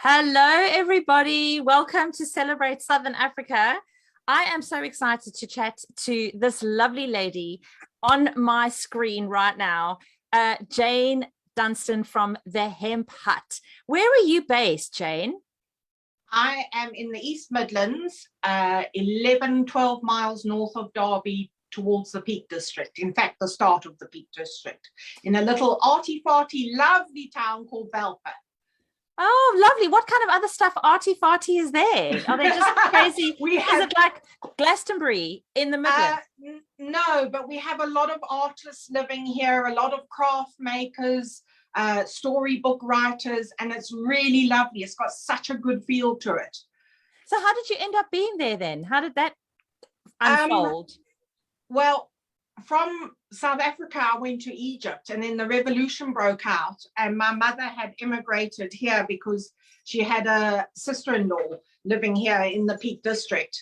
Hello, everybody. Welcome to Celebrate Southern Africa. I am so excited to chat to this lovely lady on my screen right now, Jane Dunstan from the Hemp Hut. Where are you based, Jane? I am in the East Midlands, 11, 12 miles north of Derby towards the Peak District. In fact, the start of the Peak District, in a little arty-farty, lovely town called Belper. Oh, lovely. What kind of other stuff arty-farty is there? Are they just crazy? Is it like Glastonbury in the Midlands? No, but we have a lot of artists living here, a lot of craft makers, storybook writers, and it's really lovely. It's got such a good feel to it. So how did you end up being there then? How did that unfold? Well, from South Africa, I went to Egypt, and then the revolution broke out, and my mother had immigrated here because she had a sister-in-law living here in the Peak District.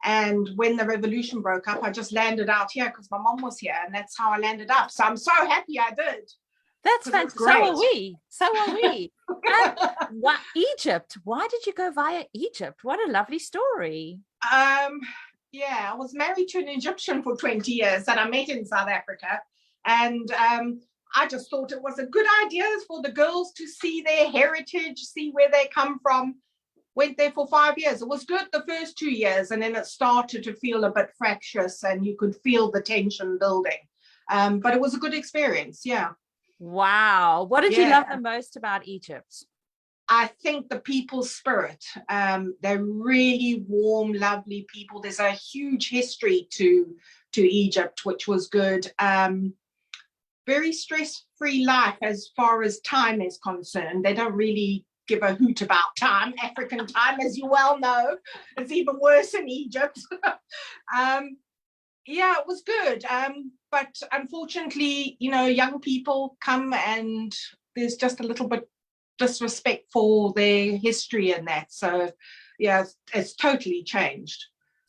And when the revolution broke up, I just landed out here because my mom was here, and that's how I landed up. So I'm so happy I did. That's fantastic. So are we. So are we. What Egypt? Why did you go via Egypt? What a lovely story. Yeah, I was married to an Egyptian for 20 years that I met in South Africa. And I just thought it was a good idea for the girls to see their heritage, see where they come from. Went there for 5 years. It was good the first 2 years, and then it started to feel a bit fractious and you could feel the tension building. But it was a good experience, yeah. Wow. What did you love the most about Egypt? I think the people's spirit. They're really warm, lovely people. There's a huge history to Egypt, which was good. Very stress-free life as far as time is concerned. They don't really give a hoot about time. African time, as you well know, it's even worse in Egypt. Yeah, it was good. But unfortunately, young people come and there's just a little bit disrespect for their history and that. So yeah, it's totally changed.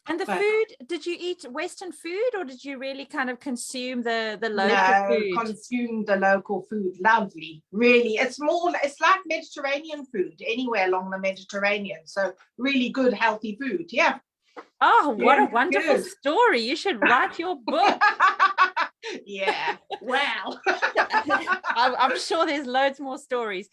And the food, did you eat Western food, or did you really kind of consume the local food? Consume the local food. Lovely, really. It's like Mediterranean food anywhere along the Mediterranean. So really good, healthy food. Yeah. Oh, what a wonderful story. You should write your book. Yeah, well. I'm sure there's loads more stories.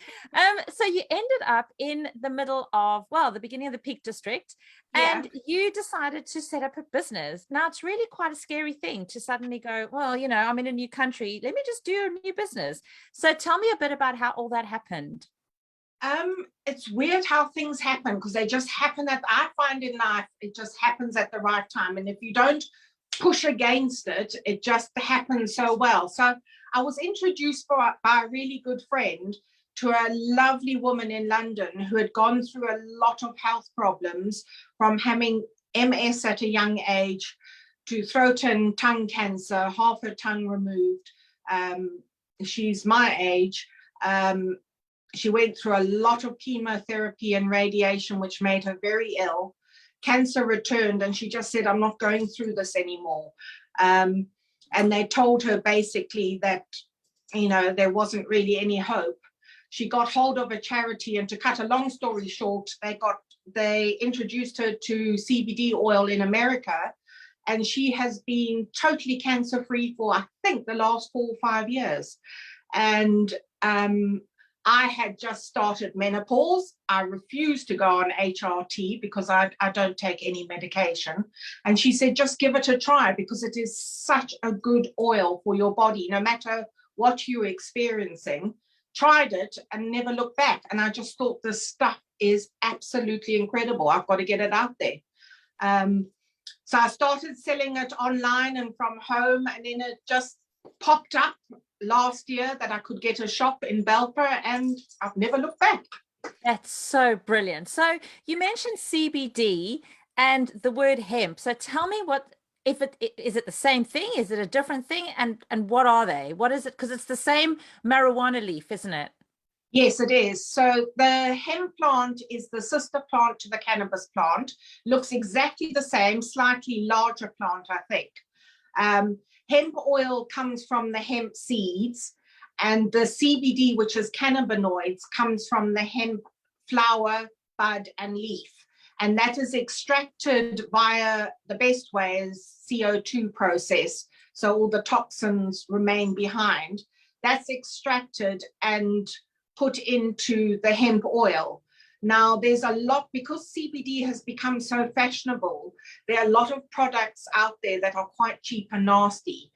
So you ended up in the middle of, the beginning of the Peak District, and you decided to set up a business. Now, it's really quite a scary thing to suddenly go, I'm in a new country. Let me just do a new business. So tell me a bit about how all that happened. It's weird how things happen, because they just happen. I find in life, it just happens at the right time. And if you don't push against it, it just happens so well. So I was introduced by a really good friend to a lovely woman in London who had gone through a lot of health problems, from having MS at a young age to throat and tongue cancer, half her tongue removed. She's my age. She went through a lot of chemotherapy and radiation, which made her very ill. Cancer returned, and she just said, I'm not going through this anymore. And they told her basically that, there wasn't really any hope. She got hold of a charity, and to cut a long story short, they introduced her to CBD oil in America, and she has been totally cancer-free for, I think, the last 4 or 5 years. And I had just started menopause. I refused to go on HRT because I don't take any medication. And she said, just give it a try, because it is such a good oil for your body, no matter what you're experiencing. Tried it and never looked back. And I just thought, this stuff is absolutely incredible. I've got to get it out there. So I started selling it online and from home, and then it just popped up last year that I could get a shop in Belper, and I've never looked back. That's so brilliant. So you mentioned CBD and the word hemp. So tell me, is it the same thing? Is it a different thing? And what are they? What is it? Because it's the same marijuana leaf, isn't it? Yes, it is. So the hemp plant is the sister plant to the cannabis plant. Looks exactly the same, slightly larger plant, I think. Hemp oil comes from the hemp seeds, and the CBD, which is cannabinoids, comes from the hemp flower, bud, and leaf. And that is extracted via, the best way is CO2 process. So all the toxins remain behind. That's extracted and put into the hemp oil. Now, there's a lot, because CBD has become so fashionable, there are a lot of products out there that are quite cheap and nasty.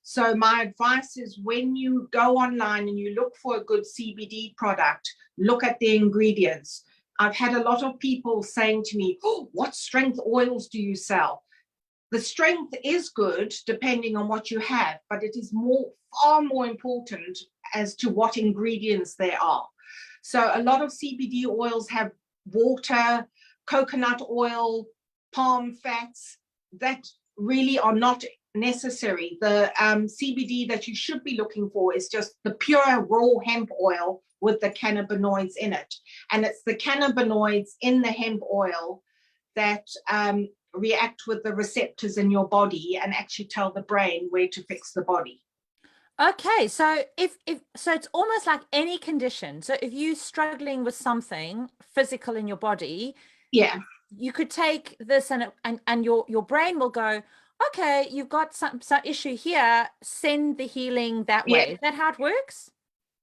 So my advice is, when you go online and you look for a good CBD product, look at the ingredients. I've had a lot of people saying to me, oh, what strength oils do you sell? The strength is good depending on what you have, but it is far more important as to what ingredients there are. So a lot of CBD oils have water, coconut oil, palm fats that really are not necessary. The CBD that you should be looking for is just the pure raw hemp oil with the cannabinoids in it. And it's the cannabinoids in the hemp oil that react with the receptors in your body and actually tell the brain where to fix the body. Okay, so if so it's almost like any condition. So if you're struggling with something physical in your body, yeah, you could take this and your brain will go, okay, you've got some issue here, send the healing that way. Is that how it works?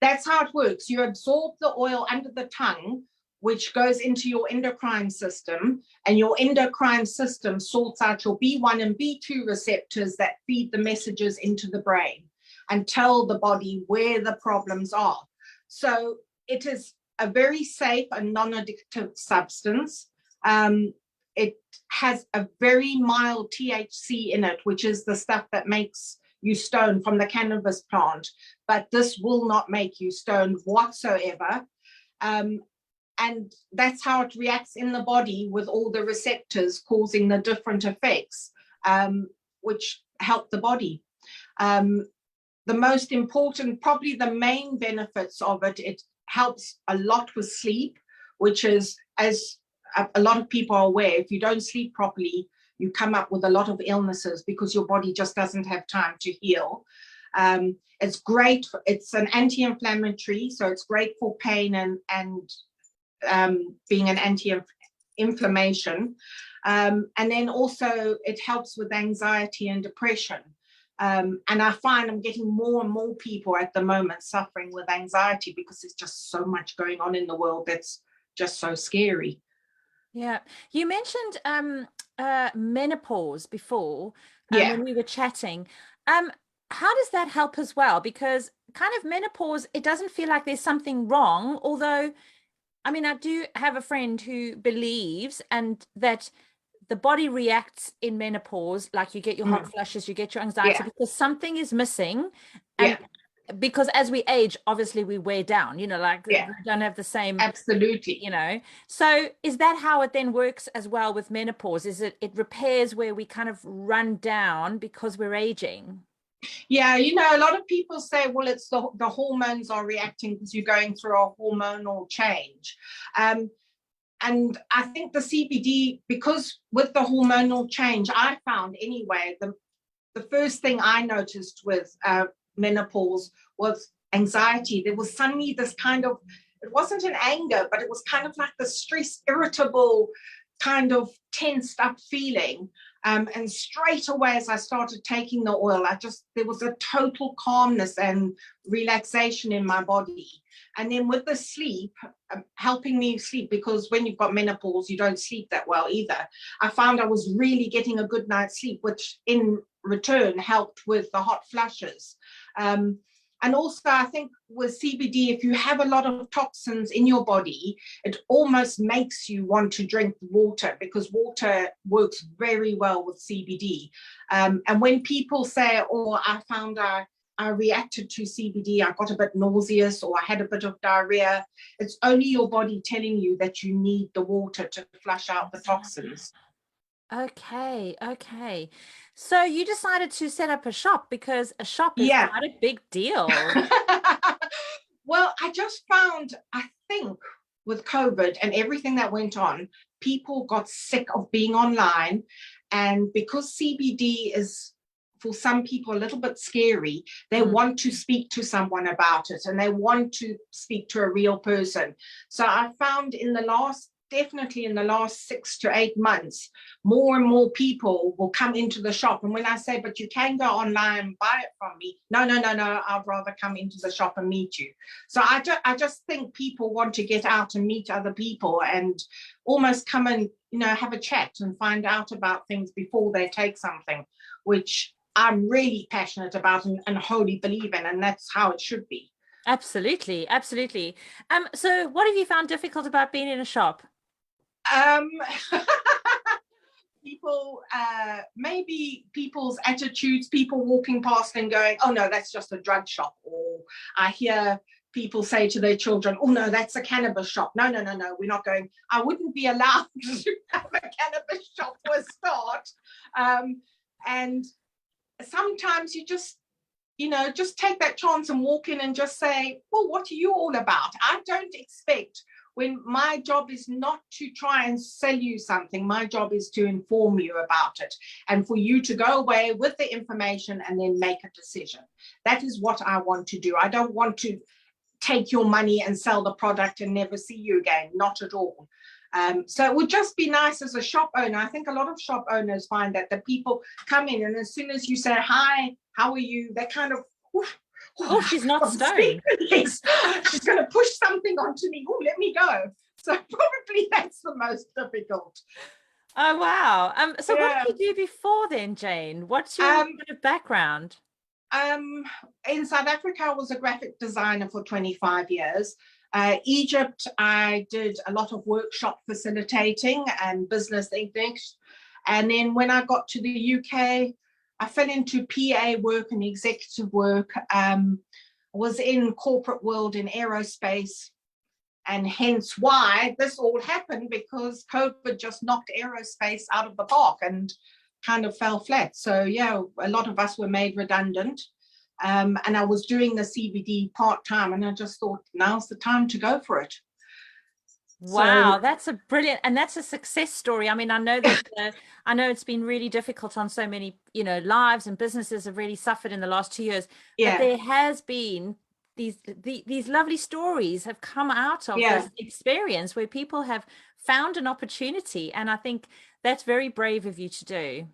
That's how it works. You absorb the oil under the tongue, which goes into your endocrine system, and your endocrine system sorts out your B1 and B2 receptors that feed the messages into the brain and tell the body where the problems are. So it is a very safe and non-addictive substance. It has a very mild THC in it, which is the stuff that makes you stoned from the cannabis plant, but this will not make you stoned whatsoever. And that's how it reacts in the body with all the receptors causing the different effects, which help the body. The most important, probably the main benefits of it, it helps a lot with sleep, which is, as a lot of people are aware, if you don't sleep properly, you come up with a lot of illnesses because your body just doesn't have time to heal. It's great. It's an anti-inflammatory, so it's great for pain and being an anti-inflammation. And then also it helps with anxiety and depression. And I find I'm getting more and more people at the moment suffering with anxiety because there's just so much going on in the world that's just so scary. Yeah. You mentioned menopause before when we were chatting. How does that help as well? Because kind of menopause, it doesn't feel like there's something wrong, although, I mean, I do have a friend who believes and that the body reacts in menopause, like you get your hot flushes, you get your anxiety because something is missing. And because as we age, obviously we wear down, like we don't have the same. Absolutely. So is that how it then works as well with menopause? Is it repairs where we kind of run down because we're aging? Yeah, a lot of people say, well, it's the hormones are reacting because you're going through a hormonal change. And I think the CBD, because with the hormonal change, I found anyway, the first thing I noticed with menopause was anxiety. There was suddenly this kind of, it wasn't an anger, but it was kind of like the stress, irritable, kind of tensed up feeling. And straight away, as I started taking the oil, there was a total calmness and relaxation in my body. And then with the sleep, helping me sleep, because when you've got menopause, you don't sleep that well either. I found I was really getting a good night's sleep, which in return helped with the hot flushes. And also, I think with CBD, if you have a lot of toxins in your body, it almost makes you want to drink water, because water works very well with CBD. And when people say, oh, I found I reacted to CBD, I got a bit nauseous or I had a bit of diarrhea, it's only your body telling you that you need the water to flush out the toxins. Okay. So you decided to set up a shop because a shop is quite a big deal. Well, I just found, I think with COVID and everything that went on, people got sick of being online. And because CBD is for some people a little bit scary. They want to speak to someone about it, and they want to speak to a real person. So I found definitely in the last 6 to 8 months, more and more people will come into the shop. And when I say, but you can go online and buy it from me, no, I'd rather come into the shop and meet you. So I just think people want to get out and meet other people and almost come and, have a chat and find out about things before they take something, which I'm really passionate about and wholly believe in, and that's how it should be. Absolutely. So what have you found difficult about being in a shop? People, maybe people's attitudes, people walking past and going, oh no, that's just a drug shop. Or I hear people say to their children, oh no, that's a cannabis shop. No, we're not going. I wouldn't be allowed to have a cannabis shop for a start. And sometimes you just take that chance and walk in and just say, well, what are you all about? I don't expect, when my job is not to try and sell you something, my job is to inform you about it and for you to go away with the information and then make a decision. That is what I want to do. I don't want to take your money and sell the product and never see you again, not at all. So it would just be nice as a shop owner. I think a lot of shop owners find that the people come in and as soon as you say, hi, how are you? They kind of, oh, she's not stoned. Yes, she's going to push something onto me. Oh, let me go. So probably that's the most difficult. Oh, wow. So what did you do before then, Jane? What's your kind of background? In South Africa, I was a graphic designer for 25 years. Egypt, I did a lot of workshop facilitating and business English. And then when I got to the UK, I fell into PA work and executive work. Was in corporate world in aerospace, and hence why this all happened, because COVID just knocked aerospace out of the park and kind of fell flat. So yeah, a lot of us were made redundant. And I was doing the CBD part-time, and I just thought, now's the time to go for it. Wow, that's a brilliant, and that's a success story. I mean, I know that I know it's been really difficult on so many, lives, and businesses have really suffered in the last 2 years. Yeah. But there has been these lovely stories have come out of this experience where people have found an opportunity, and I think that's very brave of you to do.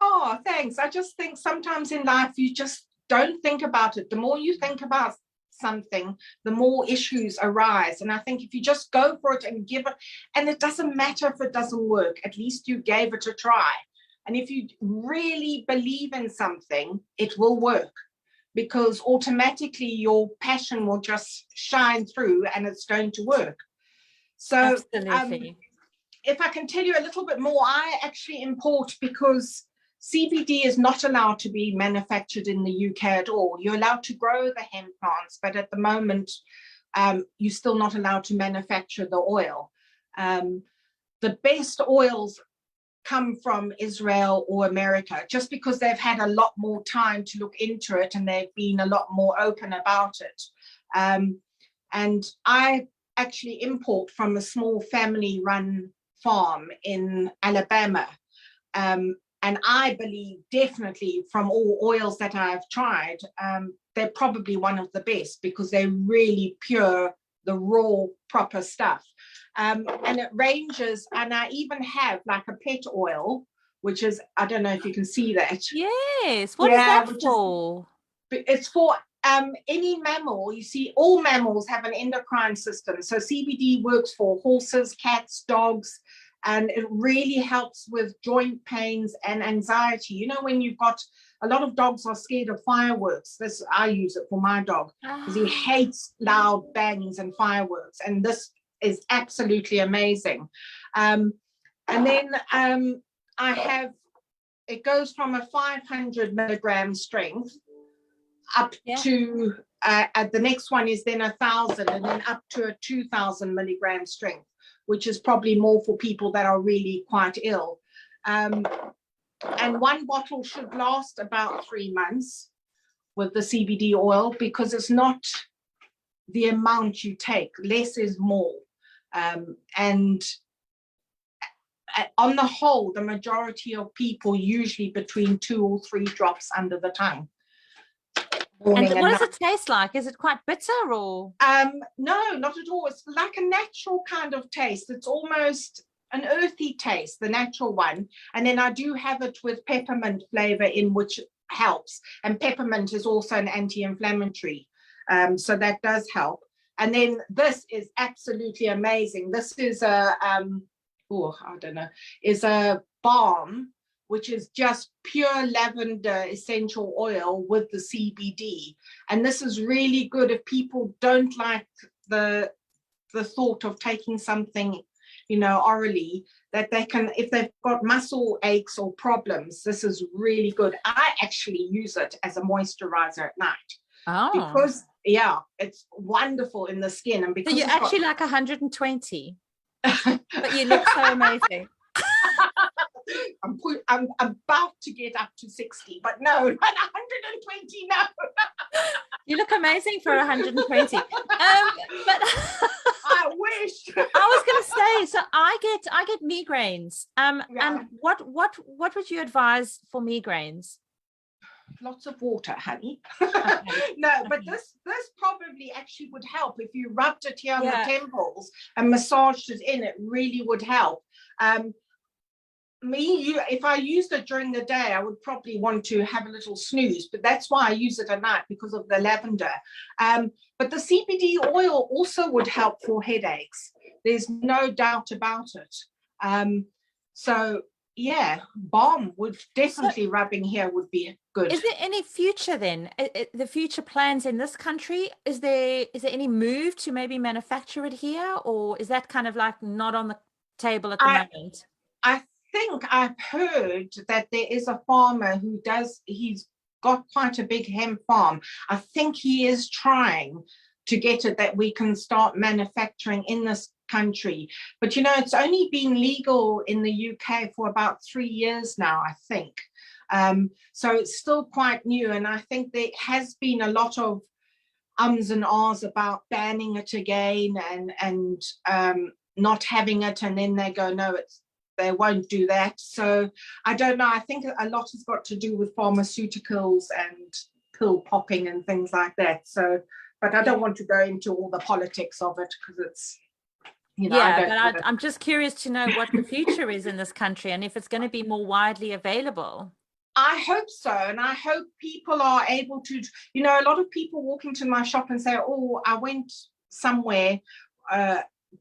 Oh, thanks. I just think sometimes in life you just don't think about it. The more you think about something, the more issues arise. And I think if you just go for it and give it, and it doesn't matter if it doesn't work, at least you gave it a try. And if you really believe in something, it will work, because automatically your passion will just shine through and it's going to work. So if I can tell you a little bit more, I actually import, because CBD is not allowed to be manufactured in the UK at all. You're allowed to grow the hemp plants, but at the moment, you're still not allowed to manufacture the oil. The best oils come from Israel or America, just because they've had a lot more time to look into it and they've been a lot more open about it. And I actually import from a small family-run farm in Alabama. And I believe definitely from all oils that I've tried, they're probably one of the best, because they're really pure, the raw, proper stuff. And it ranges, and I even have like a pet oil, which is, I don't know if you can see that. Yes, what is that for? It's for any mammal. You see, all mammals have an endocrine system. So CBD works for horses, cats, dogs, and it really helps with joint pains and anxiety. When you've got a lot of dogs are scared of fireworks. I use it for my dog, because he hates loud bangs and fireworks, and this is absolutely amazing. And then I have, it goes from a 500 milligram strength up to the next one is then 1,000, and then up to a 2,000 milligram strength, which is probably more for people that are really quite ill. And one bottle should last about 3 months with the CBD oil, because it's not the amount you take. Less is more. And on the whole, the majority of people usually between 2 or 3 drops under the tongue. And what does it taste like? Is it quite bitter or? No, not at all. It's like a natural kind of taste. It's almost an earthy taste, the natural one. And then I do have it with peppermint flavor in, which helps. And peppermint is also an anti-inflammatory. So that does help. And then this is absolutely amazing. This is is a balm, which is just pure lavender essential oil with the CBD. And this is really good if people don't like the thought of taking something, orally, that they can, if they've got muscle aches or problems, this is really good. I actually use it as a moisturizer at night. Oh. Because, it's wonderful in the skin. And because so you're actually like 120, but you look so amazing. I'm about to get up to 60, but no, 120, no. You look amazing for 120. But I wish. I was going to say, so I get migraines. And what would you advise for migraines? Lots of water, honey. Okay. No, but this probably actually would help if you rubbed it here on the temples and massaged it in. It really would help. If I used it during the day, I would probably want to have a little snooze, but that's why I use it at night, because of the lavender. But the CBD oil also would help for headaches. There's no doubt about it. So yeah, balm would definitely, rubbing here would be good. Is there any future then? The future plans in this country? Is there any move to maybe manufacture it here, or is that kind of like not on the table at the moment? I think I've heard that there is a farmer he's got quite a big hemp farm. I think he is trying to get it that we can start manufacturing in this country. But it's only been legal in the UK for about 3 years now, I think. So it's still quite new, and I think there has been a lot of ums and ahs about banning it again and not having it, and then they go, no, they won't do that. So I don't know. I think a lot has got to do with pharmaceuticals and pill popping and things like that. So, but I don't want to go into all the politics of it, because it's, I'm just curious to know what the future is in this country, and if it's going to be more widely available. I hope so. And I hope people are able to, a lot of people walk into my shop and say, oh, I went somewhere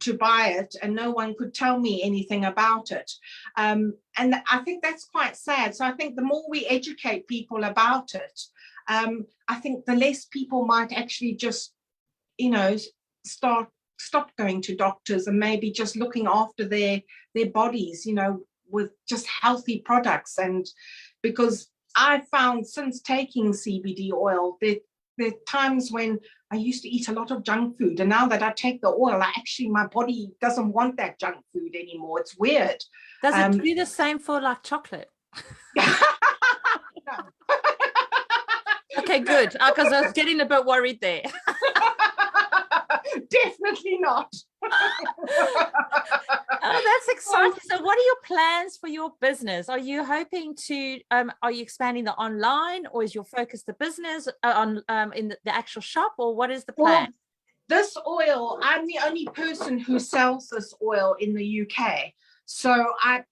to buy it and no one could tell me anything about it. And I think that's quite sad. So I think the more we educate people about it, I think the less people might actually just, stop going to doctors and maybe just looking after their bodies, with just healthy products. And because I found since taking CBD oil, there are times when I used to eat a lot of junk food, and now that I take the oil, my body doesn't want that junk food anymore. It's weird. Does it do the same for like chocolate? No. Okay, good. Because I was getting a bit worried there. Definitely not. Oh, that's exciting. So what are your plans for your business? Are you hoping to are you expanding the online, or is your focus the business on in the actual shop, or what is the plan? Well, this oil, I'm the only person who sells this oil in the UK. So I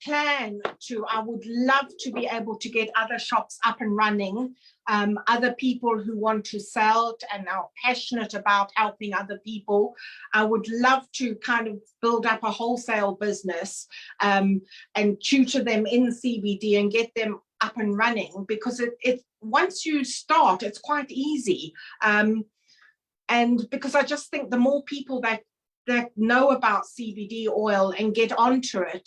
would love to be able to get other shops up and running, other people who want to sell it and are passionate about helping other people. I would love to kind of build up a wholesale business and tutor them in CBD and get them up and running, because it once you start, it's quite easy. And because I just think the more people that know about CBD oil and get onto it,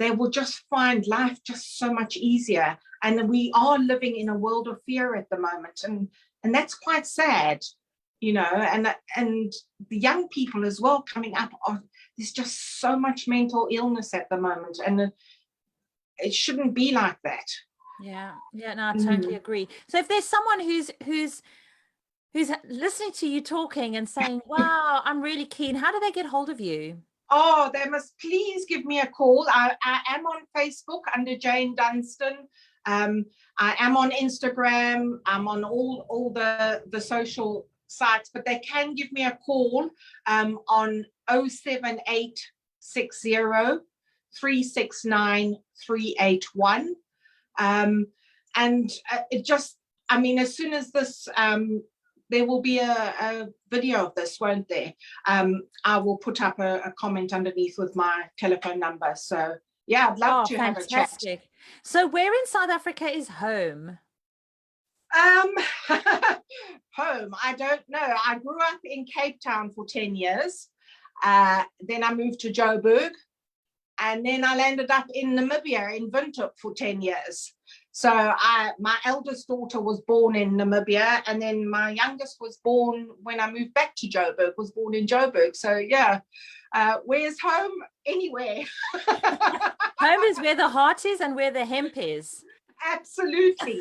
they will just find life just so much easier. And we are living in a world of fear at the moment, and that's quite sad, and the young people as well coming up. There's just so much mental illness at the moment, and it shouldn't be like that. Yeah, no, I totally agree. So if there's someone who's listening to you talking and saying, wow, I'm really keen, how do they get hold of you? Oh, they must please give me a call. I am on Facebook under Jane Dunstan. I am on Instagram. I'm on all the social sites, but they can give me a call on 07860 369 381. And it just, I mean, as soon as this, there will be a video of this, won't there? I will put up a comment underneath with my telephone number. So yeah, I'd love to have a chat. Fantastic. So where in South Africa is home? Home, I don't know. I grew up in Cape Town for 10 years. Then I moved to Joburg. And then I landed up in Namibia, in Windhoek, for 10 years. So my eldest daughter was born in Namibia, and then my youngest was born when I moved back to Joburg, was born in Joburg. So yeah, where's home? Anywhere. Home is where the heart is and where the hemp is. Absolutely.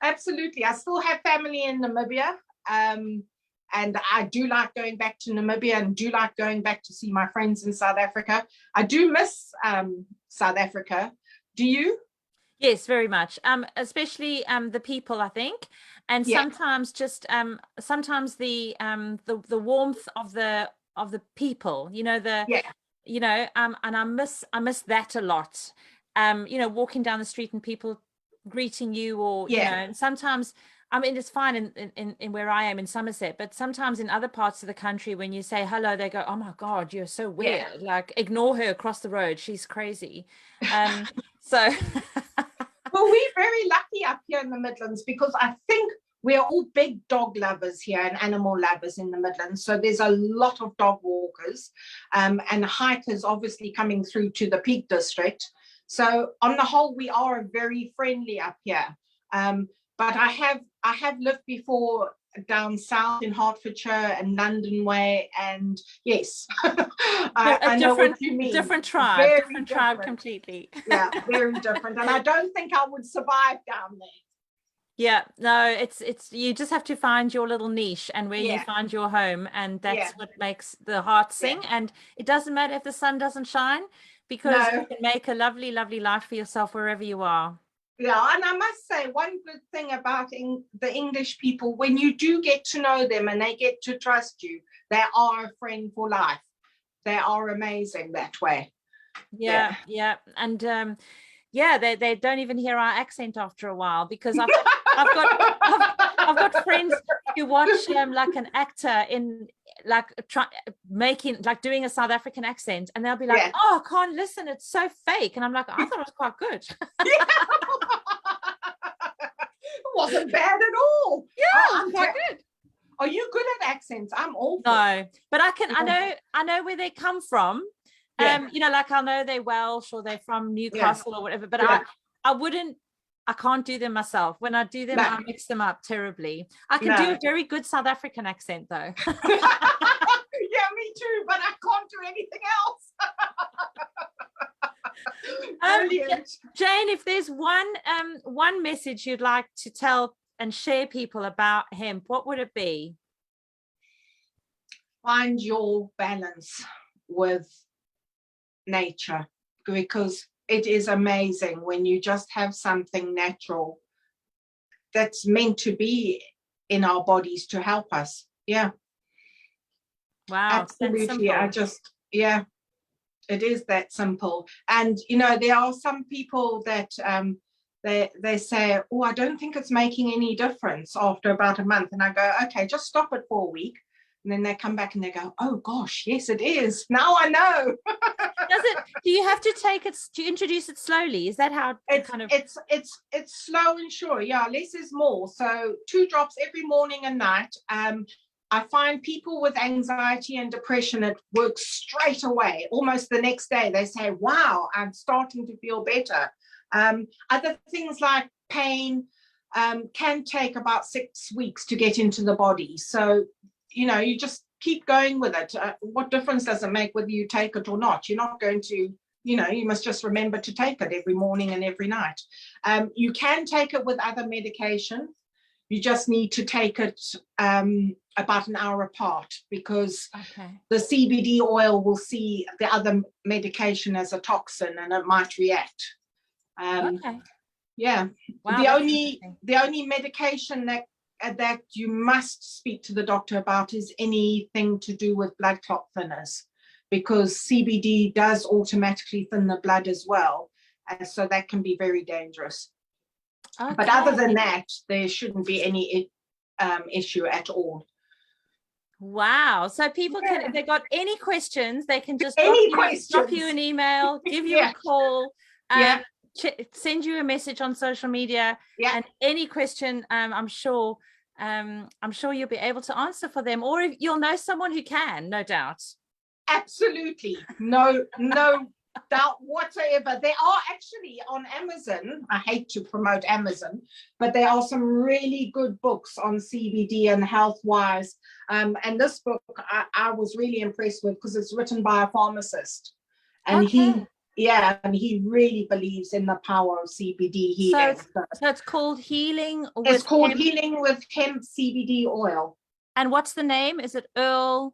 Absolutely. I still have family in Namibia. And I do like going back to Namibia and do like going back to see my friends in South Africa. I do miss South Africa. Do you? Yes, very much. Especially the people, I think, and sometimes just sometimes the warmth of the people. You know and I miss that a lot. Walking down the street and people greeting you, or and sometimes. I mean, it's fine in where I am in Somerset, but sometimes in other parts of the country, when you say hello, they go, "Oh my God, you're so weird." Yeah. Like, ignore her across the road. She's crazy. So. Well, we're very lucky up here in the Midlands because I think we're all big dog lovers here and animal lovers in the Midlands. So there's a lot of dog walkers and hikers obviously coming through to the Peak District. So on the whole, we are very friendly up here. But I have lived before down south in Hertfordshire and London way, and yes, I know what you mean. Different tribe, tribe completely. Yeah, very different, and I don't think I would survive down there. Yeah, no, it's you just have to find your little niche and where you find your home, and that's what makes the heart sing. And it doesn't matter if the sun doesn't shine, because you can make a lovely, lovely life for yourself wherever you are. Yeah, and I must say one good thing about the English people, when you do get to know them and they get to trust you, they are a friend for life. They are amazing that way. Yeah. And they don't even hear our accent after a while, because I've got friends who watch like an actor in doing a South African accent, and they'll be like, "Oh, I can't listen, it's so fake." And I'm like, I thought it was quite good. It wasn't bad at all. Yeah, it's quite good. Are you good at accents? I'm awful. No, but I know where they come from. Like I'll know they're Welsh or they're from Newcastle or whatever, but I can't do them myself. When I do them, I mix them up terribly. I can do a very good South African accent though. Yeah, me too, but I can't do anything else. Jane, if there's one message you'd like to tell and share people about hemp, what would it be? Find your balance with nature, because it is amazing when you just have something natural that's meant to be in our bodies to help us. Yeah. Wow. Absolutely. It is that simple. And there are some people that they say, "Oh, I don't think it's making any difference," after about a month, and I go, "Okay, just stop it for a week." And then they come back and they go, "Oh gosh, yes, it is. Now I know." Do you have to introduce it slowly? Is that how it's slow and sure? Yeah, less is more. So 2 drops every morning and night. I find people with anxiety and depression, it works straight away. Almost the next day, they say, "Wow, I'm starting to feel better." Other things like pain can take about 6 weeks to get into the body. So, you just keep going with it. What difference does it make whether you take it or not? You're not going to, you must just remember to take it every morning and every night. You can take it with other medication. You just need to take it about an hour apart, because Okay. the CBD oil will see the other medication as a toxin and it might react. Okay. Yeah. Wow, the that's only interesting. the only medication that you must speak to the doctor about is anything to do with blood clot thinners, because CBD does automatically thin the blood as well, and so that can be very dangerous. But other than Okay. that, there shouldn't be any issue at all. Wow. So people can, Yeah. if they've got any questions, they can just drop Any you questions? an email, give you Yeah. a call, Yeah. send you a message on social media, Yeah. and any question, I'm sure you'll be able to answer for them, or if you'll know someone who can, no doubt. Absolutely. No doubt whatsoever. They are actually on Amazon. I hate to promote Amazon, but there are some really good books on CBD and health wise. And this book I was really impressed with, because it's written by a pharmacist. And Okay. he really believes in the power of CBD healing. So it's called Healing It's with called Hemp. Healing with Hemp CBD Oil. And what's the name? Is it Earl?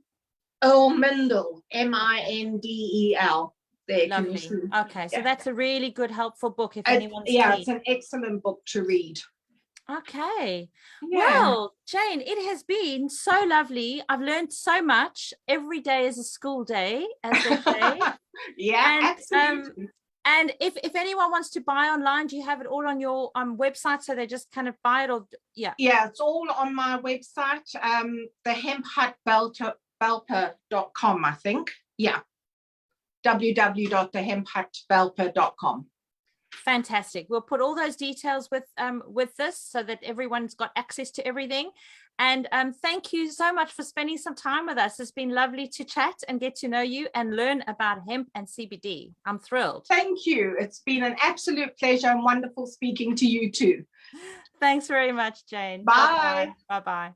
Earl Mindel, Mindel. There, can you Lovely. see? Okay, so that's a really good, helpful book if anyone's Yeah, keen. it's an excellent book to read. Okay. Yeah. Well, Jane, it has been so lovely. I've learned so much. Every day is a school day, as they say. Yeah, And absolutely. and if anyone wants to buy online, do you have it all on your website, so they just kind of buy it? Or yeah, it's all on my website, the hemphutbelper.com, I think. Yeah, www.themphutbelper.com. fantastic. We'll put all those details with this, so that everyone's got access to everything. And thank you so much for spending some time with us. It's been lovely to chat and get to know you and learn about hemp and CBD. I'm thrilled. Thank you. It's been an absolute pleasure and wonderful speaking to you too. Thanks very much, Jane. Bye. Bye-bye.